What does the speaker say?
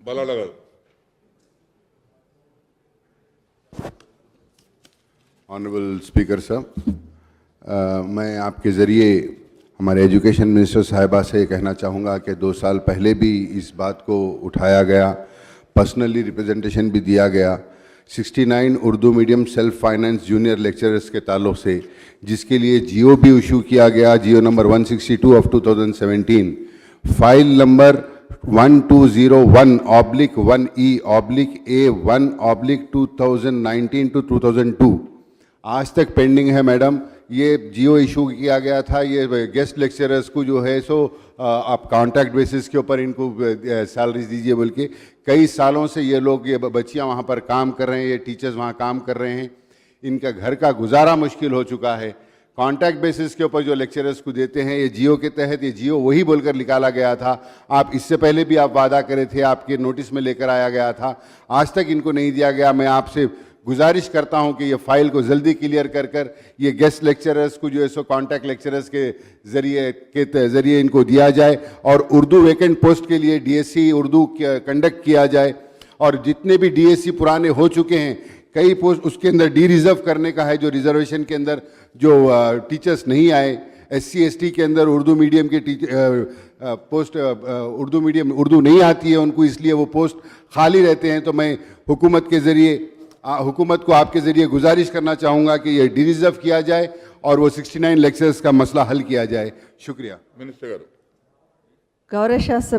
Balanagar. Honourable speaker साहब, मैं आपके ज़रिए हमारे एजुकेशन मिनिस्टर साहिबा से कहना चाहूँगा कि 2 साल पहले भी इस बात को उठाया गया, पर्सनली रिप्रेजेंटेशन भी दिया गया 69 Urdu medium self finance junior lecturers के ताल्लुक़ से, जिसके लिए जियो भी इशू किया गया, GO number 162 of 2017, file number 1201/1E/A1/2019 to 2002 आज तक पेंडिंग है मैडम। ये जियो इशू किया गया था, ये गेस्ट लेक्चरर्स को जो है सो आप कॉन्ट्रैक्ट बेसिस के ऊपर इनको सैलरीज दीजिए बोल के कई सालों से ये लोग, ये बच्चियां वहाँ पर काम कर रहे हैं, ये टीचर्स वहाँ काम कर रहे हैं, इनका घर का गुजारा मुश्किल हो चुका है। कॉन्ट्रैक्ट बेसिस के ऊपर जो लेक्चरर्स को देते हैं, ये जियो के तहत, ये जियो वही बोलकर निकाला गया था। आप इससे पहले भी आप वादा करे थे, आपके नोटिस में लेकर आया गया था, आज तक इनको नहीं दिया गया। मैं आपसे गुजारिश करता हूं कि ये फाइल को जल्दी क्लियर कर ये गेस्ट लेक्चरर्स को जो है सो कॉन्ट्रैक्ट लेक्चरर्स के ज़रिए इनको दिया जाए और उर्दू वैकेंट पोस्ट के लिए डीएससी उर्दू कंडक्ट किया जाए। और जितने भी डीएससी पुराने हो चुके हैं, कई पोस्ट उसके अंदर डी रिजर्व करने का है, जो रिजर्वेशन के अंदर जो टीचर्स नहीं आए, SC ST के अंदर उर्दू मीडियम के पोस्ट उर्दू मीडियम उर्दू नहीं आती है उनको, इसलिए वो पोस्ट खाली रहते हैं। तो मैं हुकूमत के ज़रिए हुकूमत को आपके ज़रिए गुजारिश करना चाहूँगा कि ये डी रिजर्व किया जाए और वो 69 लेक्चर्स का मसला हल किया जाए। शुक्रिया। मिनिस्टर गारू। गौरव शास्त्री